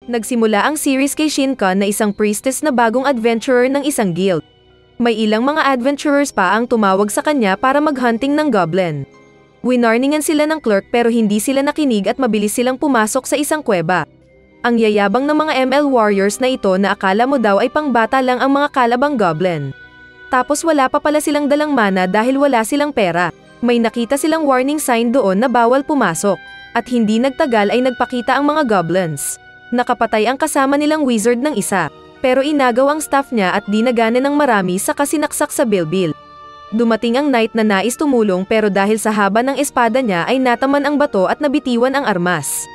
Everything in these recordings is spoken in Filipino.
Nagsimula ang series kay Shinkan na isang priestess na bagong adventurer ng isang guild. May ilang mga adventurers pa ang tumawag sa kanya para maghunting ng goblin. Winarningan sila ng clerk pero hindi sila nakinig at mabilis silang pumasok sa isang kuweba. Ang yayabang ng mga ML warriors na ito na akala mo daw ay pangbata lang ang mga kalabang goblin. Tapos wala pa pala silang dalang mana dahil wala silang pera. May nakita silang warning sign doon na bawal pumasok. At hindi nagtagal ay nagpakita ang mga goblins. Nakapatay ang kasama nilang wizard ng isa. Pero inagaw ang staff niya at dinagana ng marami sa kasinaksak sa bilbil. Dumating ang knight na nais tumulong pero dahil sa haba ng espada niya ay nataman ang bato at nabitiwan ang armas.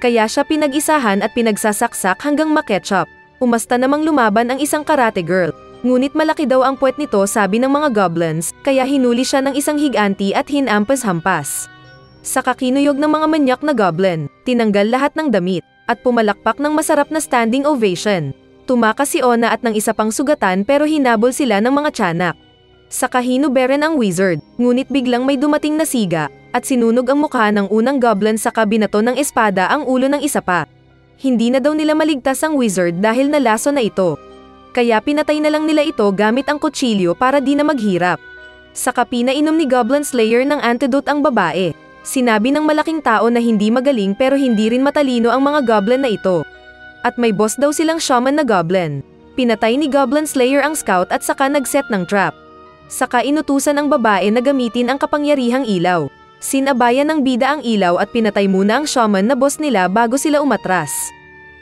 Kaya siya pinag-isahan at pinagsasaksak hanggang maketchup. Umasta namang lumaban ang isang karate girl. Ngunit malaki daw ang puwet nito sabi ng mga goblins, kaya hinuli siya ng isang higanti at hinampas-hampas. Sa kakinuyog ng mga manyak na goblin, tinanggal lahat ng damit, at pumalakpak ng masarap na standing ovation. Tumakas si Ona at ng isa pang sugatan pero hinabol sila ng mga tiyanak. Saka hinuberen ang wizard, ngunit biglang may dumating na siga, at sinunog ang mukha ng unang goblin sa kabinato ng espada ang ulo ng isa pa. Hindi na daw nila maligtas ang wizard dahil nalaso na ito. Kaya pinatay na lang nila ito gamit ang kutsilyo para di na maghirap. Saka pinainom ni Goblin Slayer ng antidote ang babae. Sinabi ng malaking tao na hindi magaling pero hindi rin matalino ang mga goblin na ito. At may boss daw silang shaman na goblin. Pinatay ni Goblin Slayer ang scout at saka nagset ng trap. Saka inutusan ang babae na gamitin ang kapangyarihang ilaw. Sinabayan ng bida ang ilaw at pinatay muna ang shaman na boss nila bago sila umatras.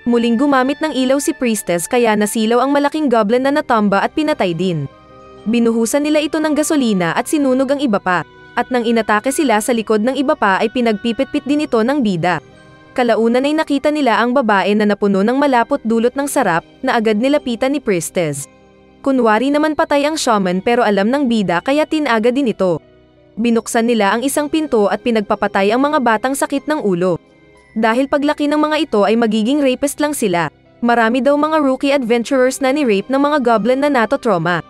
Muling gumamit ng ilaw si priestess kaya nasilaw ang malaking goblin na natamba at pinatay din. Binuhusan nila ito ng gasolina at sinunog ang iba pa. At nang inatake sila sa likod ng iba pa ay pinagpipit-pit din ito ng bida. Kalaunan ay nakita nila ang babae na napuno ng malapot dulot ng sarap na agad nilapitan ni priestess. Kunwari naman patay ang shaman pero alam ng bida kaya tinaga din ito. Binuksan nila ang isang pinto at pinagpapatay ang mga batang sakit ng ulo. Dahil paglaki ng mga ito ay magiging rapist lang sila. Marami daw mga rookie adventurers na ni-rape ng mga goblin na nato-trauma.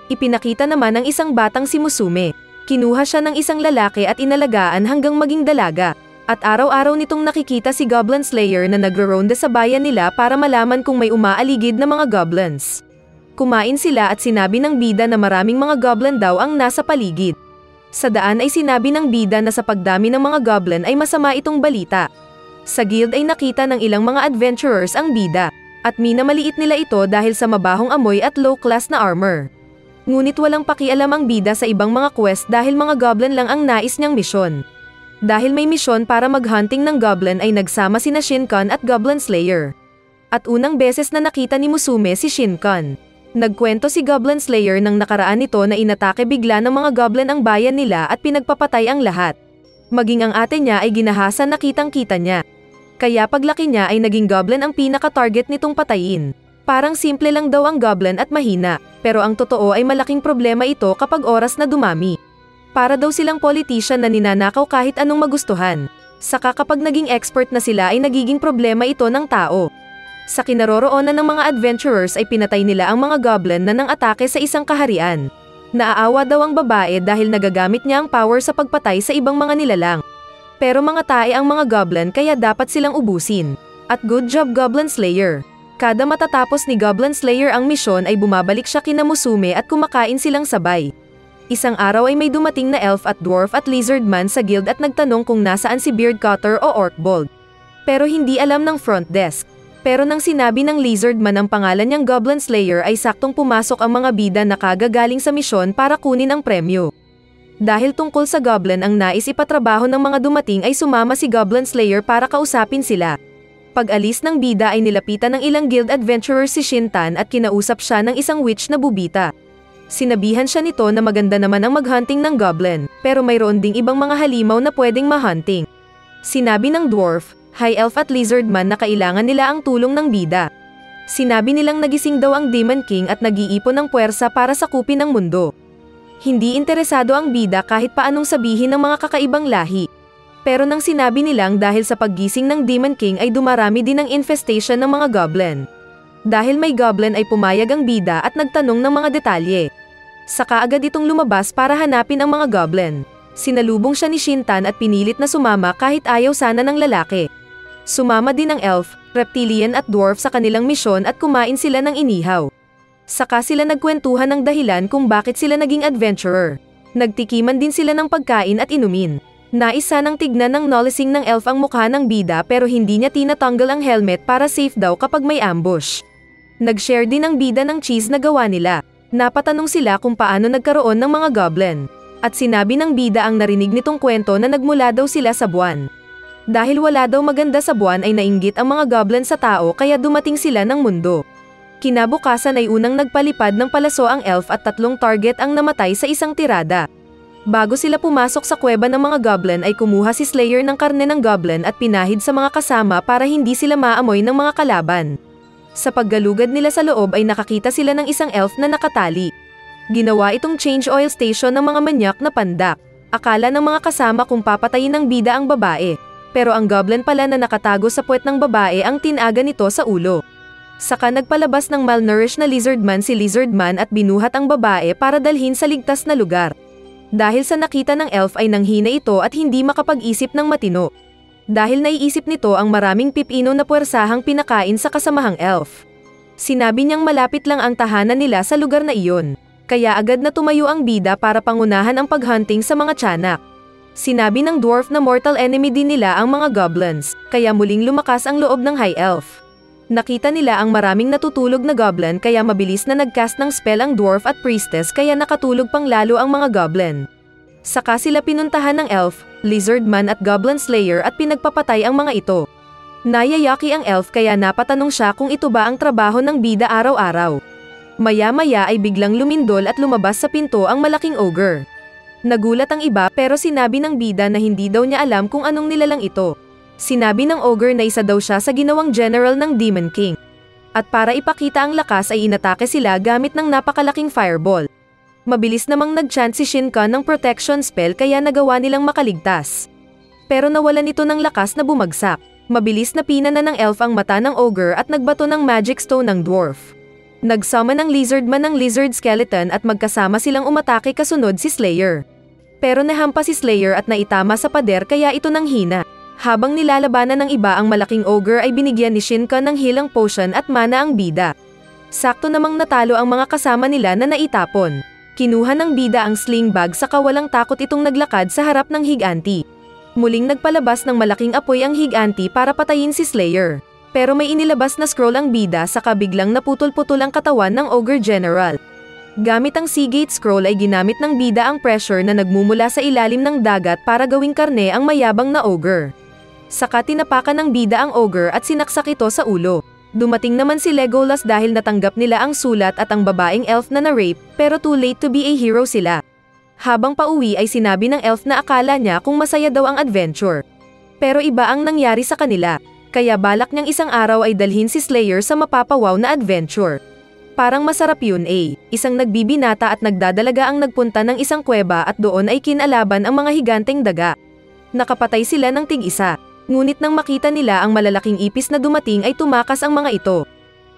Ipinakita naman ng isang batang si Musume. Kinuha siya ng isang lalaki at inalagaan hanggang maging dalaga. At araw-araw nitong nakikita si Goblin Slayer na nagro-ronda sa bayan nila para malaman kung may umaaligid na mga goblins. Kumain sila at sinabi ng bida na maraming mga goblin daw ang nasa paligid. Sa daan ay sinabi ng bida na sa pagdami ng mga goblin ay masama itong balita. Sa guild ay nakita ng ilang mga adventurers ang bida. At minamaliit nila ito dahil sa mabahong amoy at low-class na armor. Ngunit walang pakialam ang bida sa ibang mga quest dahil mga goblin lang ang nais niyang misyon. Dahil may misyon para maghunting ng goblin ay nagsama sina Shinkan at Goblin Slayer. At unang beses na nakita ni Musume si Shinkan. Nagkwento si Goblin Slayer nang nakaraan nito na inatake bigla ng mga goblin ang bayan nila at pinagpapatay ang lahat. Maging ang ate niya ay ginahasan na kitang-kita niya. Kaya paglaki niya ay naging goblin ang pinaka-target nitong patayin. Parang simple lang daw ang goblin at mahina, pero ang totoo ay malaking problema ito kapag oras na dumami. Para daw silang politician na ninanakaw kahit anong magustuhan. Saka kapag naging expert na sila ay nagiging problema ito ng tao. Sa kinaroroonan ng mga adventurers ay pinatay nila ang mga goblin na nang atake sa isang kaharian. Naaawa daw ang babae dahil nagagamit niya ang power sa pagpatay sa ibang mga nilalang. Pero mga tae ang mga goblin kaya dapat silang ubusin. At good job Goblin Slayer. Kada matatapos ni Goblin Slayer ang misyon ay bumabalik siya kina Musume at kumakain silang sabay. Isang araw ay may dumating na elf at dwarf at lizard man sa guild at nagtanong kung nasaan si Beard Cutter o Orcbold. Pero hindi alam ng front desk. Pero nang sinabi ng lizard man ang pangalan niyang Goblin Slayer ay saktong pumasok ang mga bida na kagagaling sa misyon para kunin ang premyo. Dahil tungkol sa goblin ang nais ipatrabaho ng mga dumating ay sumama si Goblin Slayer para kausapin sila. Pag-alis ng bida ay nilapitan ng ilang guild adventurers si Shintan at kinausap siya ng isang witch na bubita. Sinabihan siya nito na maganda naman ang maghunting ng goblin, pero mayroon ding ibang mga halimaw na pwedeng mahunting. Sinabi ng dwarf, high elf at lizard man na kailangan nila ang tulong ng bida. Sinabi nilang nagising daw ang Demon King at nag-iipon ng puwersa para sakupin ang mundo. Hindi interesado ang bida kahit paanong sabihin ng mga kakaibang lahi. Pero nang sinabi nilang dahil sa paggising ng Demon King ay dumarami din ang infestation ng mga goblin. Dahil may goblin ay pumayag ang bida at nagtanong ng mga detalye. Saka agad itong lumabas para hanapin ang mga goblin. Sinalubong siya ni Shintan at pinilit na sumama kahit ayaw sana ng lalaki. Sumama din ang elf, reptilian at dwarf sa kanilang misyon at kumain sila ng inihaw. Saka sila nagkwentuhan ng dahilan kung bakit sila naging adventurer. Nagtikiman din sila ng pagkain at inumin. Nais sanang tignan ng nolising ng elf ang mukha ng bida pero hindi niya tinatanggal ang helmet para safe daw kapag may ambush. Nag-share din ang bida ng cheese na gawa nila. Napatanong sila kung paano nagkaroon ng mga goblin. At sinabi ng bida ang narinig nitong kwento na nagmula daw sila sa buwan. Dahil wala daw maganda sa buwan ay nainggit ang mga goblin sa tao kaya dumating sila ng mundo. Kinabukasan ay unang nagpalipad ng palaso ang elf at 3 target ang namatay sa isang tirada. Bago sila pumasok sa kuweba ng mga goblin ay kumuha si Slayer ng karne ng goblin at pinahid sa mga kasama para hindi sila maamoy ng mga kalaban. Sa paggalugad nila sa loob ay nakakita sila ng isang elf na nakatali. Ginawa itong change oil station ng mga manyak na pandak. Akala ng mga kasama kung papatayin ng bida ang babae. Pero ang goblin pala na nakatago sa puwet ng babae ang tinaga nito sa ulo. Saka nagpalabas ng malnourished na lizardman si Lizardman at binuhat ang babae para dalhin sa ligtas na lugar. Dahil sa nakita ng elf ay nanghina ito at hindi makapag-isip ng matino. Dahil naiisip nito ang maraming pipino na puwersahang pinakain sa kasamahang elf. Sinabi niyang malapit lang ang tahanan nila sa lugar na iyon. Kaya agad na tumayo ang bida para pangunahan ang paghunting sa mga tiyanak. Sinabi ng dwarf na mortal enemy din nila ang mga goblins, kaya muling lumakas ang loob ng high elf. Nakita nila ang maraming natutulog na goblin kaya mabilis na nagcast ng spell ang dwarf at priestess kaya nakatulog pang lalo ang mga goblin. Saka sila pinuntahan ng elf, lizardman at goblin slayer at pinagpapatay ang mga ito. Nayayaki ang elf kaya napatanong siya kung ito ba ang trabaho ng bida araw-araw. Maya-maya ay biglang lumindol at lumabas sa pinto ang malaking ogre. Nagulat ang iba pero sinabi ng bida na hindi daw niya alam kung anong nilalang ito. Sinabi ng ogre na isa daw siya sa ginawang general ng Demon King. At para ipakita ang lakas ay inatake sila gamit ng napakalaking fireball. Mabilis namang nag-chant si Shinkan ng protection spell kaya nagawa nilang makaligtas. Pero nawalan ito ng lakas na bumagsak. Mabilis na pinana ng elf ang mata ng ogre at nagbato ng magic stone ng dwarf. Nagsummon ng lizardman ng lizard skeleton at magkasama silang umatake kasunod si Slayer. Pero nahampas si Slayer at naitama sa pader kaya ito nanghina. Habang nilalabanan ng iba ang malaking ogre ay binigyan ni Shinkan ng healing potion at mana ang bida. Sakto namang natalo ang mga kasama nila na naitapon. Kinuha ng bida ang sling bag saka walang takot itong naglakad sa harap ng higanti. Muling nagpalabas ng malaking apoy ang higanti para patayin si Slayer. Pero may inilabas na scroll ang bida saka biglang naputol-putol ang katawan ng ogre general. Gamit ang Seagate scroll ay ginamit ng bida ang pressure na nagmumula sa ilalim ng dagat para gawing karne ang mayabang na ogre. Saka tinapakan ng bida ang ogre at sinaksak ito sa ulo. Dumating naman si Legolas dahil natanggap nila ang sulat at ang babaeng elf na na-rape, pero too late to be a hero sila. Habang pauwi ay sinabi ng elf na akala niya kung masaya daw ang adventure. Pero iba ang nangyari sa kanila, kaya balak niyang isang araw ay dalhin si Slayer sa mapapawaw na adventure. Parang masarap yun isang nagbibinata at nagdadalaga ang nagpunta ng isang kuweba at doon ay kinalaban ang mga higanteng daga. Nakapatay sila ng tig-isa. Ngunit nang makita nila ang malalaking ipis na dumating ay tumakas ang mga ito.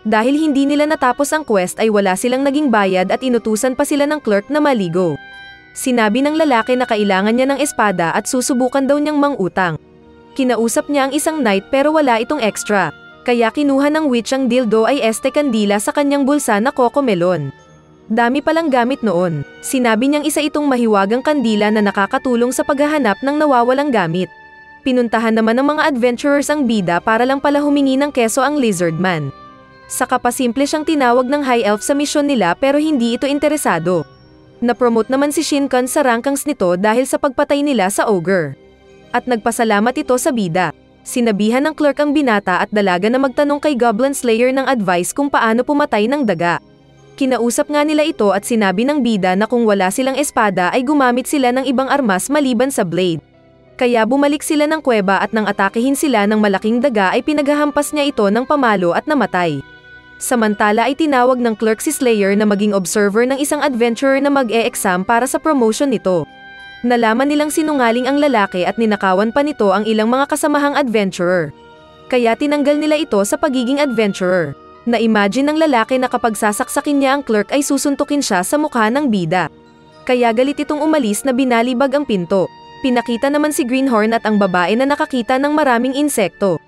Dahil hindi nila natapos ang quest ay wala silang naging bayad at inutusan pa sila ng clerk na maligo. Sinabi ng lalaki na kailangan niya ng espada at susubukan daw niyang mangutang. Kinausap niya ang isang knight pero wala itong extra. Kaya kinuha ng witch ang dildo ay este kandila sa kanyang bulsa na cocomelon. Dami palang gamit noon. Sinabi niyang isa itong mahiwagang kandila na nakakatulong sa paghahanap ng nawawalang gamit. Pinuntahan naman ng mga adventurers ang bida para lang pala humingi ng keso ang lizardman. Saka pa simple siyang tinawag ng high elf sa misyon nila pero hindi ito interesado. Na-promote naman si Shinkan sa rankangs nito dahil sa pagpatay nila sa ogre. At nagpasalamat ito sa bida. Sinabihan ng clerk ang binata at dalaga na magtanong kay Goblin Slayer ng advice kung paano pumatay ng daga. Kinausap nga nila ito at sinabi ng bida na kung wala silang espada ay gumamit sila ng ibang armas maliban sa blade. Kaya bumalik sila ng kuweba at nang atakehin sila ng malaking daga ay pinaghahampas niya ito ng pamalo at namatay. Samantala ay tinawag ng clerk si Slayer na maging observer ng isang adventurer na mag-e-exam para sa promotion nito. Nalaman nilang sinungaling ang lalaki at ninakawan pa nito ang ilang mga kasamahang adventurer. Kaya tinanggal nila ito sa pagiging adventurer. Na-imagine ng lalaki na kapag sasaksakin niya ang clerk ay susuntukin siya sa mukha ng bida. Kaya galit itong umalis na binalibag ang pinto. Pinakita naman si Greenhorn at ang babae na nakakita ng maraming insekto.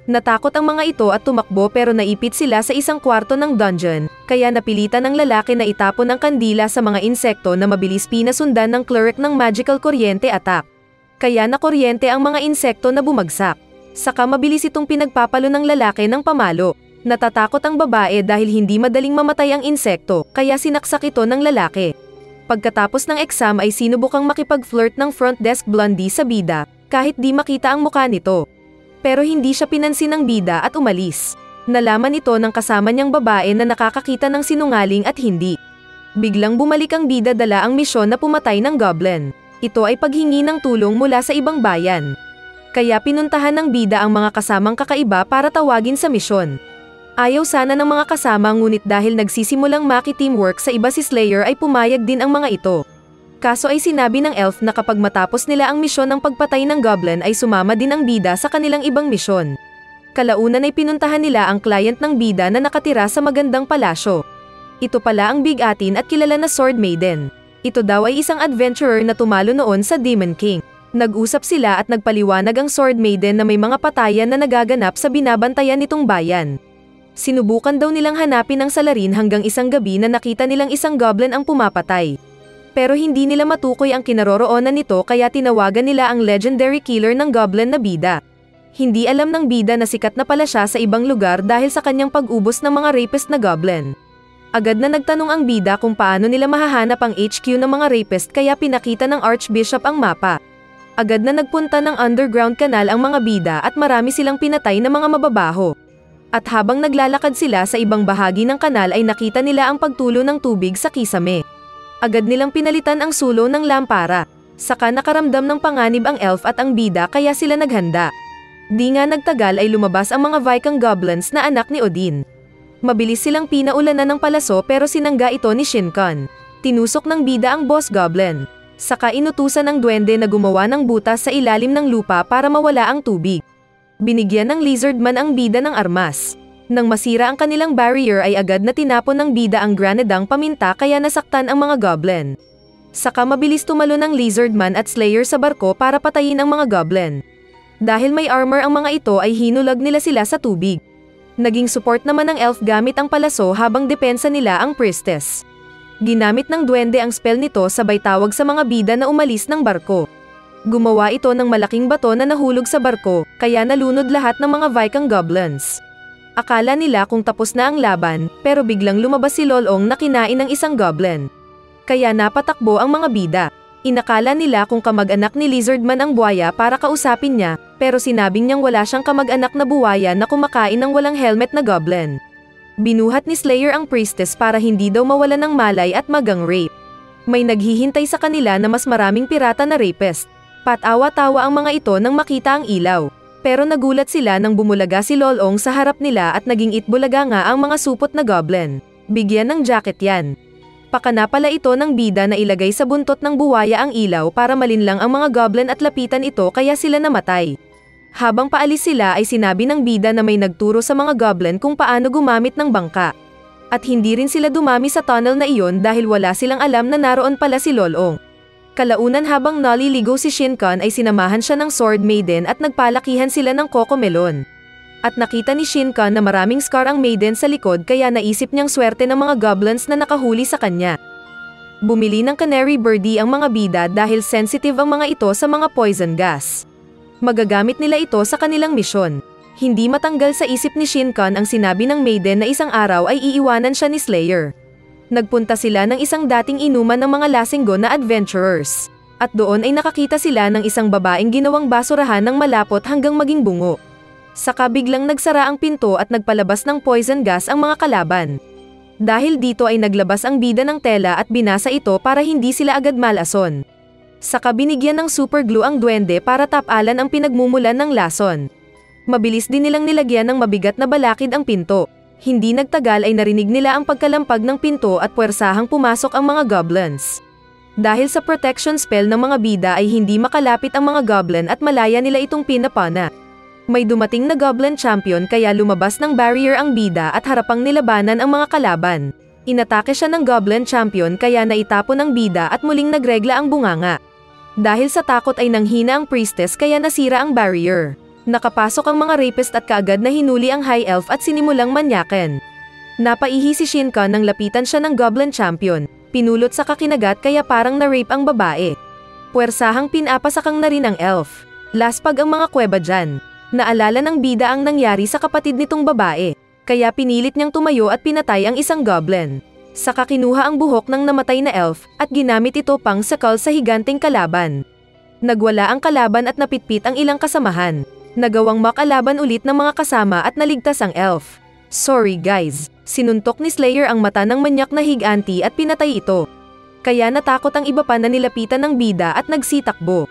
Natakot ang mga ito at tumakbo pero naipit sila sa isang kwarto ng dungeon, kaya napilitan ng lalaki na itapon ang kandila sa mga insekto na mabilis pinasundan ng cleric ng magical kuryente attack. Kaya nakuryente ang mga insekto na bumagsak. Saka mabilis itong pinagpapalo ng lalaki ng pamalo. Natatakot ang babae dahil hindi madaling mamatay ang insekto, kaya sinaksak ito ng lalaki. Pagkatapos ng exam ay sinubukang makipag-flirt ng front desk blondie sa bida, kahit di makita ang mukha nito. Pero hindi siya pinansin ng bida at umalis. Nalaman ito ng kasama niyang babae na nakakakita ng sinungaling at hindi. Biglang bumalik ang bida dala ang misyon na pumatay ng goblin. Ito ay paghingi ng tulong mula sa ibang bayan. Kaya pinuntahan ng bida ang mga kasamang kakaiba para tawagin sa misyon. Ayaw sana ng mga kasama ngunit dahil nagsisimulang maki-teamwork sa iba si Slayer ay pumayag din ang mga ito. Kaso ay sinabi ng elf na kapag matapos nila ang misyon ng pagpatay ng goblin ay sumama din ang bida sa kanilang ibang misyon. Kalaunan ay pinuntahan nila ang client ng bida na nakatira sa magandang palasyo. Ito pala ang Big Atin at kilala na Sword Maiden. Ito daw ay isang adventurer na tumalo noon sa Demon King. Nag-usap sila at nagpaliwanag ang Sword Maiden na may mga patayan na nagaganap sa binabantayan nitong bayan. Sinubukan daw nilang hanapin ang salarin hanggang isang gabi na nakita nilang isang goblin ang pumapatay. Pero hindi nila matukoy ang kinaroroonan nito kaya tinawagan nila ang legendary killer ng goblin na bida. Hindi alam ng bida na sikat na pala siya sa ibang lugar dahil sa kanyang pag-ubos ng mga rapist na goblin. Agad na nagtanong ang bida kung paano nila mahahanap ang HQ ng mga rapist kaya pinakita ng Archbishop ang mapa. Agad na nagpunta ng underground canal ang mga bida at marami silang pinatay na mga mababaho. At habang naglalakad sila sa ibang bahagi ng kanal ay nakita nila ang pagtulo ng tubig sa kisame. Agad nilang pinalitan ang sulo ng lampara. Saka nakaramdam ng panganib ang elf at ang bida kaya sila naghanda. Di nga nagtagal ay lumabas ang mga Viking goblins na anak ni Odin. Mabilis silang pinaulanan ng palaso pero sinangga ito ni Shinkan. Tinusok ng bida ang boss goblin. Saka inutusan ng duwende na gumawa ng butas sa ilalim ng lupa para mawala ang tubig. Binigyan ng lizardman ang bida ng armas. Nang masira ang kanilang barrier ay agad na tinapon ng bida ang granadang paminta kaya nasaktan ang mga goblin. Saka mabilis tumalo ng lizardman at slayer sa barko para patayin ang mga goblin. Dahil may armor ang mga ito ay hinulag nila sila sa tubig. Naging support naman ng elf gamit ang palaso habang depensa nila ang priestess. Ginamit ng duwende ang spell nito sabay tawag sa mga bida na umalis ng barko. Gumawa ito ng malaking bato na nahulog sa barko, kaya nalunod lahat ng mga Viking goblins. Akala nila kung tapos na ang laban, pero biglang lumabas si Lolong na kinain ng isang goblin. Kaya napatakbo ang mga bida. Inakala nila kung kamag-anak ni Lizardman ang buwaya para kausapin niya, pero sinabing niyang wala siyang kamag-anak na buwaya na kumakain ng walang helmet na goblin. Binuhat ni Slayer ang priestess para hindi daw mawalan ng malay at magang rape. May naghihintay sa kanila na mas maraming pirata na rapist. Patawa-tawa ang mga ito nang makita ang ilaw. Pero nagulat sila nang bumulaga si Lolong sa harap nila at naging itbulaga nga ang mga supot na goblin. Bigyan ng jacket yan. Pakana pala ito ng bida na ilagay sa buntot ng buwaya ang ilaw para malinlang ang mga goblin at lapitan ito kaya sila namatay. Habang paalis sila ay sinabi ng bida na may nagturo sa mga goblin kung paano gumamit ng bangka. At hindi rin sila dumami sa tunnel na iyon dahil wala silang alam na naroon pala si Lolong. Kalaunan habang naliligo si Shinkan ay sinamahan siya ng Sword Maiden at nagpalakihan sila ng Cocomelon. At nakita ni Shinkan na maraming scar ang maiden sa likod kaya naisip niyang swerte ng mga goblins na nakahuli sa kanya. Bumili ng canary birdie ang mga bida dahil sensitive ang mga ito sa mga poison gas. Magagamit nila ito sa kanilang misyon. Hindi matanggal sa isip ni Shinkan ang sinabi ng maiden na isang araw ay iiwanan siya ni Slayer. Nagpunta sila ng isang dating inuman ng mga lasinggo na adventurers. At doon ay nakakita sila ng isang babaeng ginawang basurahan ng malapot hanggang maging bungo. Saka biglang nagsara ang pinto at nagpalabas ng poison gas ang mga kalaban. Dahil dito ay naglabas ang bida ng tela at binasa ito para hindi sila agad malason. Saka binigyan ng super glue ang duwende para tapalan ang pinagmumulan ng lason. Mabilis din nilang nilagyan ng mabigat na balakid ang pinto. Hindi nagtagal ay narinig nila ang pagkalampag ng pinto at puwersahang pumasok ang mga goblins. Dahil sa protection spell ng mga bida ay hindi makalapit ang mga goblin at malaya nila itong pinapana. May dumating na goblin champion kaya lumabas ng barrier ang bida at harapang nilabanan ang mga kalaban. Inatake siya ng goblin champion kaya naitapon ang bida at muling nagregla ang bunganga. Dahil sa takot ay nanghina ang priestess kaya nasira ang barrier. Nakapasok ang mga rapist at kaagad na hinuli ang High Elf at sinimulang manyakin. Napaihi si Shinkan nang lapitan siya ng Goblin Champion, pinulot sa kakinagat kaya parang na-rape ang babae. Puwersahang pinapasakang na rin ang elf. Laspag ang mga kuweba dyan. Naalala ng bida ang nangyari sa kapatid nitong babae, kaya pinilit niyang tumayo at pinatay ang isang goblin. Saka kinuha ang buhok ng namatay na elf at ginamit ito pang sakal sa higanting kalaban. Nagwala ang kalaban at napitpit ang ilang kasamahan. Nagawang makalaban ulit ng mga kasama at naligtas ang elf. Sorry guys, sinuntok ni Slayer ang mata ng manyak na higanti at pinatay ito. Kaya natakot ang iba pa na nilapitan ng bida at nagsitakbo.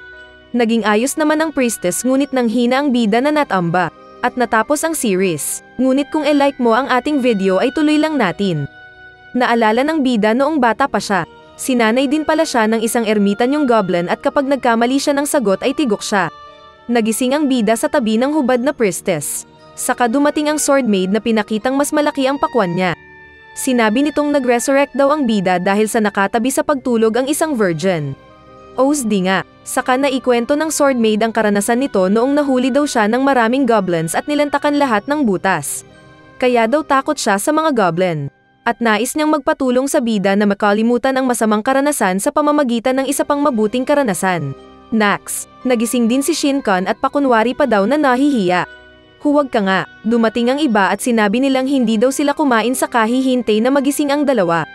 Naging ayos naman ang priestess ngunit nang hina ang bida na natamba. At natapos ang series. Ngunit kung like mo ang ating video ay tuloy lang natin. Naalala ng bida noong bata pa siya. Sinanay din pala siya ng isang ermitanyong goblin at kapag nagkamali siya ng sagot ay tigok siya. Nagising ang bida sa tabi ng hubad na priestess. Saka dumating ang sword maid na pinakitang mas malaki ang pakwan niya. Sinabi nitong nag-resurrect daw ang bida dahil sa nakatabi sa pagtulog ang isang virgin. Di nga. Saka naikwento ng sword maid ang karanasan nito noong nahuli daw siya ng maraming goblins at nilantakan lahat ng butas. Kaya daw takot siya sa mga goblin. At nais niyang magpatulong sa bida na makalimutan ang masamang karanasan sa pamamagitan ng isa pang mabuting karanasan. Nax, nagising din si Shinkan at pakunwari pa daw na nahihiya. Huwag ka nga, dumating ang iba at sinabi nilang hindi daw sila kumain sa kahihintay na magising ang dalawa.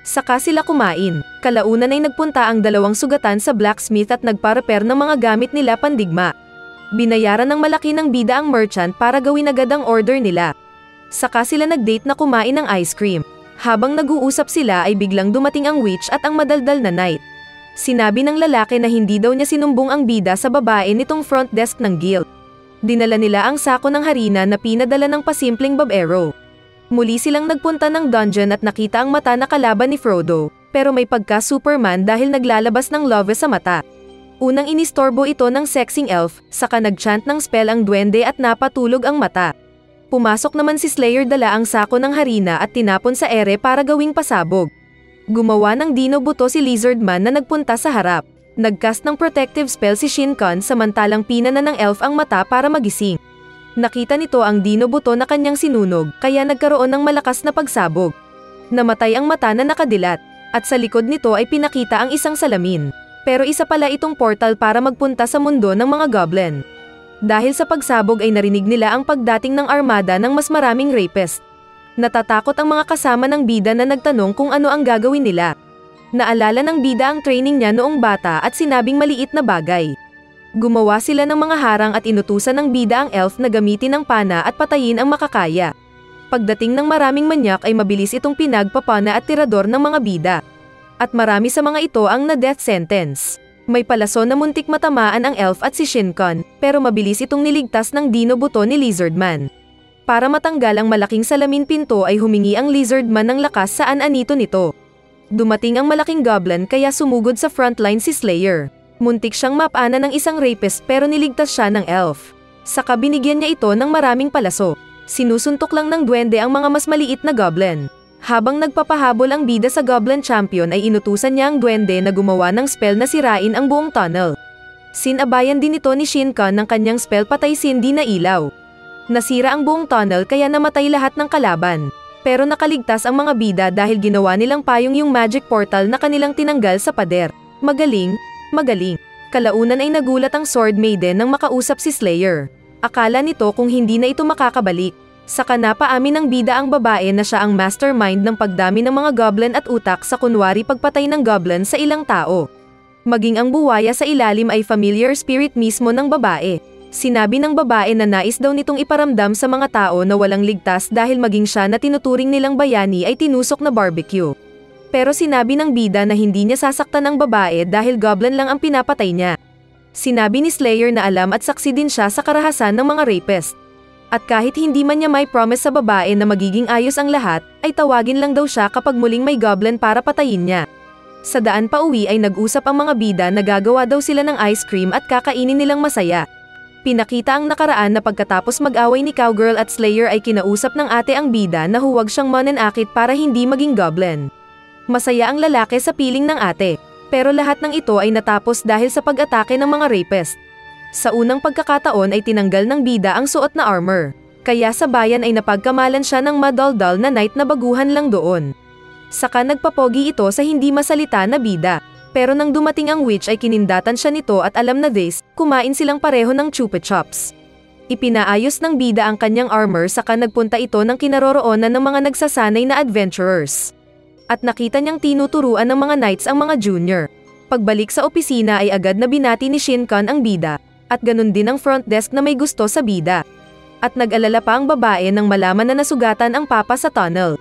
Saka sila kumain. Kalaunan ay nagpunta ang dalawang sugatan sa blacksmith at nagpa-repair ng mga gamit nila pandigma. Binayaran ng malaki ng bida ang merchant para gawin agad ang order nila. Saka sila nag-date na kumain ng ice cream. Habang nag-uusap sila ay biglang dumating ang witch at ang madaldal na knight. Sinabi ng lalaki na hindi daw niya sinumbong ang bida sa babae nitong front desk ng guild. Dinala nila ang sako ng harina na pinadala ng pasimpleng babero. Muli silang nagpunta ng dungeon at nakita ang mata na kalaban ni Frodo, pero may pagka-Superman dahil naglalabas ng love sa mata. Unang inistorbo ito ng sexing elf, saka nag-chant ng spell ang duwende at napatulog ang mata. Pumasok naman si Slayer dala ang sako ng harina at tinapon sa ere para gawing pasabog. Gumawa ng dino buto si Lizardman na nagpunta sa harap. Nagcast ng protective spell si Shinkan samantalang pinana ng elf ang mata para magising. Nakita nito ang dino buto na kanyang sinunog kaya nagkaroon ng malakas na pagsabog. Namatay ang mata na nakadilat at sa likod nito ay pinakita ang isang salamin. Pero isa pala itong portal para magpunta sa mundo ng mga goblin. Dahil sa pagsabog ay narinig nila ang pagdating ng armada ng mas maraming rapist. Natatakot ang mga kasama ng bida na nagtanong kung ano ang gagawin nila. Naalala ng bida ang training niya noong bata at sinabing maliit na bagay. Gumawa sila ng mga harang at inutusan ng bida ang elf na gamitin ang pana at patayin ang makakaya. Pagdating ng maraming manyak ay mabilis itong pinagpapana at tirador ng mga bida. At marami sa mga ito ang na-death sentence. May palaso na muntik matamaan ang elf at si Shinkan, pero mabilis itong niligtas ng dino buto ni Lizardman. Para matanggal ang malaking salamin pinto ay humingi ang Lizardman ng lakas sa ananito nito. Dumating ang malaking goblin kaya sumugod sa frontline si Slayer. Muntik siyang mapana ng isang rapist pero niligtas siya ng elf. Saka binigyan niya ito ng maraming palaso. Sinusuntok lang ng duwende ang mga mas maliit na goblin. Habang nagpapahabol ang bida sa Goblin Champion ay inutusan niya ang duwende na gumawa ng spell na sirain ang buong tunnel. Sinabayan din ito ni Shinkan ng kanyang spell patay sindi na ilaw. Nasira ang buong tunnel kaya namatay lahat ng kalaban. Pero nakaligtas ang mga bida dahil ginawa nilang payong yung magic portal na kanilang tinanggal sa pader. Magaling, magaling. Kalaunan ay nagulat ang Sword Maiden nang makausap si Slayer. Akala nito kung hindi na ito makakabalik. Saka napaamin ng bida ang babae na siya ang mastermind ng pagdami ng mga goblin at utak sa kunwari pagpatay ng goblin sa ilang tao. Maging ang buwaya sa ilalim ay familiar spirit mismo ng babae. Sinabi ng babae na nais daw nitong iparamdam sa mga tao na walang ligtas dahil maging siya na tinuturing nilang bayani ay tinusok na barbecue. Pero sinabi ng bida na hindi niya sasaktan ng babae dahil goblin lang ang pinapatay niya. Sinabi ni Slayer na alam at saksi din siya sa karahasan ng mga rapist. At kahit hindi man niya may promise sa babae na magiging ayos ang lahat, ay tawagin lang daw siya kapag muling may goblin para patayin niya. Sa daan pa uwi ay nag-usap ang mga bida na gagawa daw sila ng ice cream at kakainin nilang masaya. Pinakita ang nakaraan na pagkatapos mag-away ni Cowgirl at Slayer ay kinausap ng ate ang bida na huwag siyang mananakit para hindi maging goblin. Masaya ang lalaki sa piling ng ate, pero lahat ng ito ay natapos dahil sa pag-atake ng mga rapist. Sa unang pagkakataon ay tinanggal ng bida ang suot na armor. Kaya sa bayan ay napagkamalan siya ng madaldal na knight na baguhan lang doon. Saka nagpapogi ito sa hindi masalita na bida. Pero nang dumating ang witch ay kinindatan siya nito at alam na this, kumain silang pareho ng chupa chops. Ipinaayos ng bida ang kanyang armor saka nagpunta ito ng kinaroroonan ng mga nagsasanay na adventurers. At nakita niyang tinuturuan ng mga knights ang mga junior. Pagbalik sa opisina ay agad na binati ni Shinkan ang bida, at ganun din ang front desk na may gusto sa bida. At nag-alala pa ang babae nang malaman na nasugatan ang papa sa tunnel.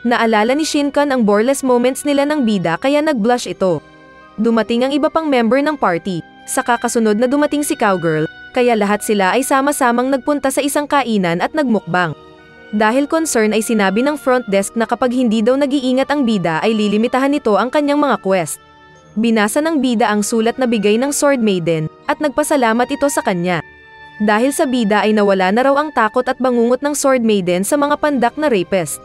Naalala ni Shinkan ang boreless moments nila ng bida kaya nag-blush ito. Dumating ang iba pang member ng party, saka kasunod na dumating si Cowgirl, kaya lahat sila ay sama-samang nagpunta sa isang kainan at nagmukbang. Dahil concern ay sinabi ng front desk na kapag hindi daw nag-iingat ang bida ay lilimitahan nito ang kanyang mga quest. Binasa ng bida ang sulat na bigay ng Sword Maiden, at nagpasalamat ito sa kanya. Dahil sa bida ay nawala na raw ang takot at bangungot ng Sword Maiden sa mga pandak na rapist.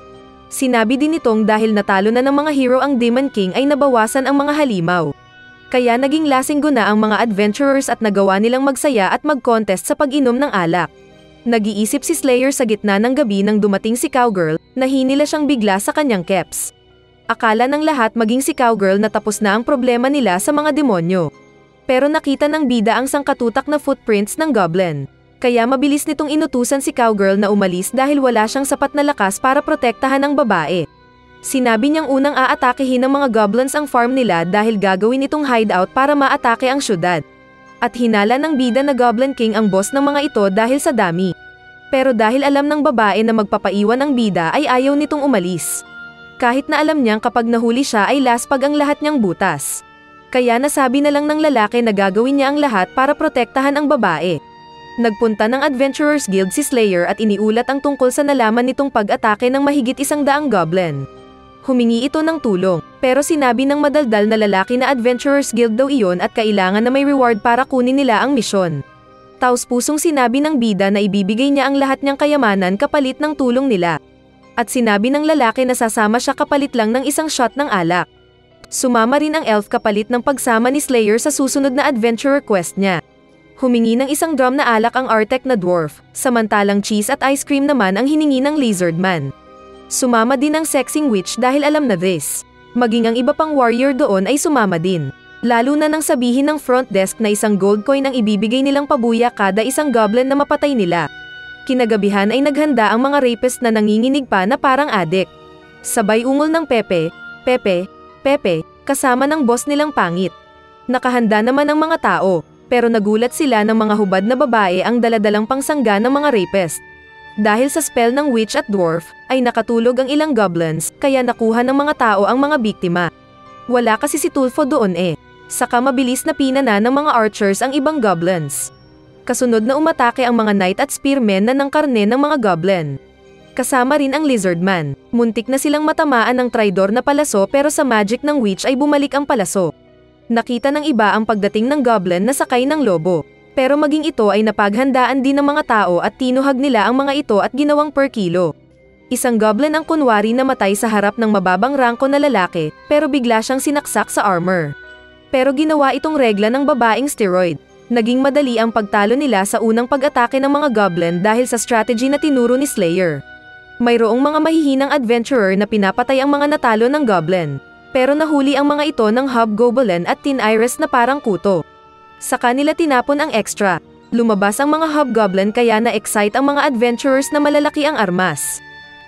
Sinabi din nitong dahil natalo na ng mga hero ang Demon King ay nabawasan ang mga halimaw. Kaya naging lasinggo na ang mga adventurers at nagawa nilang magsaya at mag-contest sa pag-inom ng alak. Nag-iisip si Slayer sa gitna ng gabi nang dumating si Cowgirl, na hinila siyang bigla sa kanyang keps. Akala ng lahat maging si Cowgirl na tapos na ang problema nila sa mga demonyo. Pero nakita ng bida ang sangkatutak na footprints ng goblin. Kaya mabilis nitong inutusan si Cowgirl na umalis dahil wala siyang sapat na lakas para protektahan ang babae. Sinabi niyang unang aatakehin ng mga goblins ang farm nila dahil gagawin itong hideout para maatake ang syudad. At hinala ng bida na Goblin King ang boss ng mga ito dahil sa dami. Pero dahil alam ng babae na magpapaiwan ang bida ay ayaw nitong umalis. Kahit na alam niyang kapag nahuli siya ay laspag ang lahat niyang butas. Kaya nasabi na lang ng lalaki na gagawin niya ang lahat para protektahan ang babae. Nagpunta ng Adventurers Guild si Slayer at iniulat ang tungkol sa nalaman nitong pag-atake ng mahigit 100 goblin. Humingi ito ng tulong, pero sinabi ng madaldal na lalaki na Adventurers Guild daw iyon at kailangan na may reward para kunin nila ang misyon. Taos-pusong sinabi ng bida na ibibigay niya ang lahat niyang kayamanan kapalit ng tulong nila. At sinabi ng lalaki na sasama siya kapalit lang ng isang shot ng alak. Sumama rin ang elf kapalit ng pagsama ni Slayer sa susunod na adventurer quest niya. Humingi ng isang drum na alak ang Artek na dwarf, samantalang cheese at ice cream naman ang hiningi ng lizard man. Sumama din ang sexing witch dahil alam na this. Maging ang iba pang warrior doon ay sumama din. Lalo na nang sabihin ng front desk na isang gold coin ang ibibigay nilang pabuya kada isang goblin na mapatay nila. Kinagabihan ay naghanda ang mga rapist na nanginginig pa na parang adik. Sabay ungol ng Pepe, Pepe, Pepe, kasama ng boss nilang pangit. Nakahanda naman ang mga tao, pero nagulat sila ng mga hubad na babae ang daladalang pangsangga ng mga rapist. Dahil sa spell ng witch at dwarf, ay nakatulog ang ilang goblins, kaya nakuha ng mga tao ang mga biktima. Wala kasi si Tulfo doon Saka mabilis na pinana ng mga archers ang ibang goblins. Kasunod na umatake ang mga knight at spearmen na ng karne ng mga goblin. Kasama rin ang lizard man. Muntik na silang matamaan ng traidor na palaso pero sa magic ng witch ay bumalik ang palaso. Nakita ng iba ang pagdating ng goblin na sakay ng lobo. Pero maging ito ay napaghandaan din ng mga tao at tinuhag nila ang mga ito at ginawang per kilo. Isang goblin ang kunwari namatay sa harap ng mababang rangko na lalaki, pero bigla siyang sinaksak sa armor. Pero ginawa itong regla ng babaeng steroid. Naging madali ang pagtalo nila sa unang pag-atake ng mga goblin dahil sa strategy na tinuro ni Slayer. Mayroong mga mahihinang adventurer na pinapatay ang mga natalo ng goblin. Pero nahuli ang mga ito ng hobgoblin at tin iris na parang kuto. Sa kanila tinapon ang extra. Lumabas ang mga hobgoblin kaya na-excite ang mga adventurers na malalaki ang armas.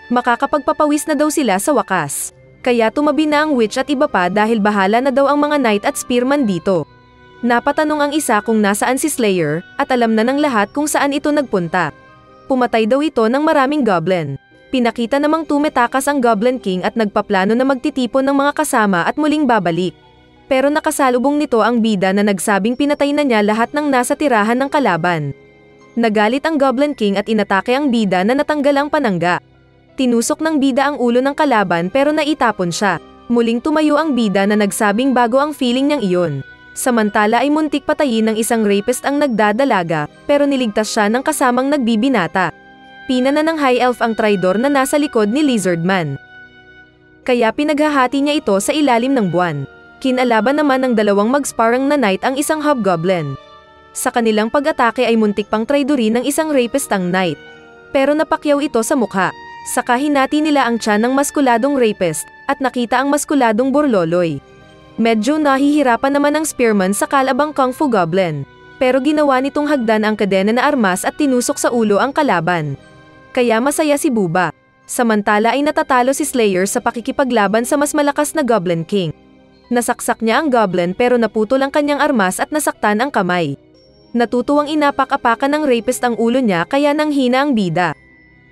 Makakapagpapawis na daw sila sa wakas. Kaya tumabi na ang witch at iba pa dahil bahala na daw ang mga knight at spearman dito. Napatanong ang isa kung nasaan si Slayer, at alam na ng lahat kung saan ito nagpunta. Pumatay daw ito ng maraming goblin. Pinakita namang tumetakas ang Goblin King at nagpaplano na magtitipon ng mga kasama at muling babalik. Pero nakasalubong nito ang bida na nagsabing pinatay na niya lahat ng nasa tirahan ng kalaban. Nagalit ang Goblin King at inatake ang bida na natanggal ang panangga. Tinusok ng bida ang ulo ng kalaban pero naitapon siya. Muling tumayo ang bida na nagsabing bago ang feeling niyang iyon. Samantala ay muntik patayin ng isang rapist ang nagdadalaga, pero niligtas siya ng kasamang nagbibinata. Pinana ng High Elf ang traidor na nasa likod ni Lizard Man. Kaya pinaghahati niya ito sa ilalim ng buwan. Kinalaban naman ng dalawang magsparang na knight ang isang hobgoblin. Sa kanilang pag-atake ay muntik pang traidori ng isang rapist ang knight. Pero napakyaw ito sa mukha. Saka hinati nila ang tiyan ng maskuladong rapist, at nakita ang maskuladong borloloy. Medyo nahihirapan naman ang spearman sa kalabang kung fu goblin. Pero ginawa nitong hagdan ang kadena na armas at tinusok sa ulo ang kalaban. Kaya masaya si Buba. Samantala ay natatalo si Slayer sa pakikipaglaban sa mas malakas na Goblin King. Nasaksak niya ang goblin pero naputol ang kanyang armas at nasaktan ang kamay. Natutuwang inapak-apakan ng rapist ang ulo niya kaya nanghina ang bida.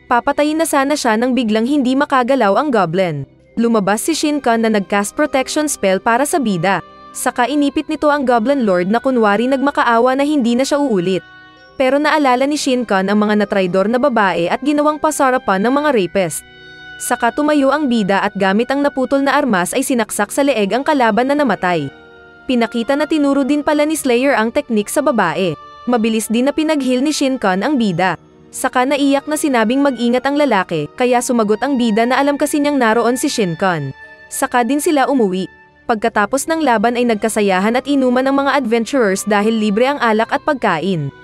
Papatayin na sana siya nang biglang hindi makagalaw ang goblin. Lumabas si Shinkan na nag-cast protection spell para sa bida. Saka inipit nito ang Goblin Lord na kunwari nagmakaawa na hindi na siya uulit. Pero naalala ni Shinkan ang mga natraidor na babae at ginawang pasarapan ng mga rapist. Saka tumayo ang bida at gamit ang naputol na armas ay sinaksak sa leeg ang kalaban na namatay. Pinakita na tinuro din pala ni Slayer ang teknik sa babae. Mabilis din na pinag-heal ni Shinkan ang bida. Saka naiyak na sinabing mag-ingat ang lalaki, kaya sumagot ang bida na alam kasi niyang naroon si Shinkan. Saka din sila umuwi. Pagkatapos ng laban ay nagkasayahan at inuman ang mga adventurers dahil libre ang alak at pagkain.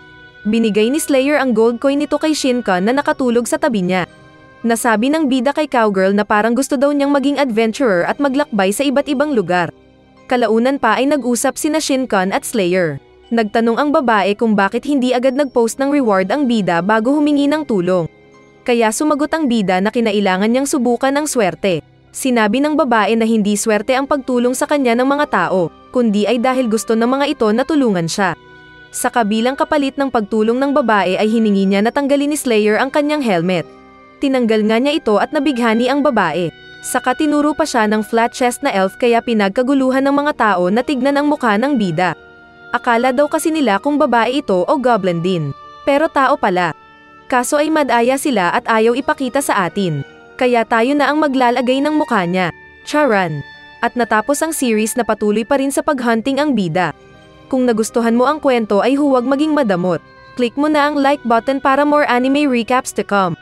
Binigay ni Slayer ang gold coin nito kay Shinkan na nakatulog sa tabi niya. Nasabi ng bida kay Cowgirl na parang gusto daw niyang maging adventurer at maglakbay sa iba't ibang lugar. Kalaunan pa ay nag-usap sina Shinkan at Slayer. Nagtanong ang babae kung bakit hindi agad nag-post ng reward ang bida bago humingi ng tulong. Kaya sumagot ang bida na kinailangan niyang subukan ang swerte. Sinabi ng babae na hindi swerte ang pagtulong sa kanya ng mga tao, kundi ay dahil gusto ng mga ito na tulungan siya. Sa kabilang kapalit ng pagtulong ng babae ay hiningi niya na tanggalin ni Slayer ang kanyang helmet. Tinanggal nga niya ito at nabighani ang babae. Saka tinuro pa siya ng flat chest na elf kaya pinagkaguluhan ng mga tao na tignan ang mukha ng bida. Akala daw kasi nila kung babae ito o goblin din. Pero tao pala. Kaso ay madaya sila at ayaw ipakita sa atin. Kaya tayo na ang maglalagay ng mukha niya. Charan. At natapos ang series na patuloy pa rin sa paghunting ang bida. Kung nagustuhan mo ang kwento ay huwag maging madamot. Click mo na ang like button para more anime recaps to come.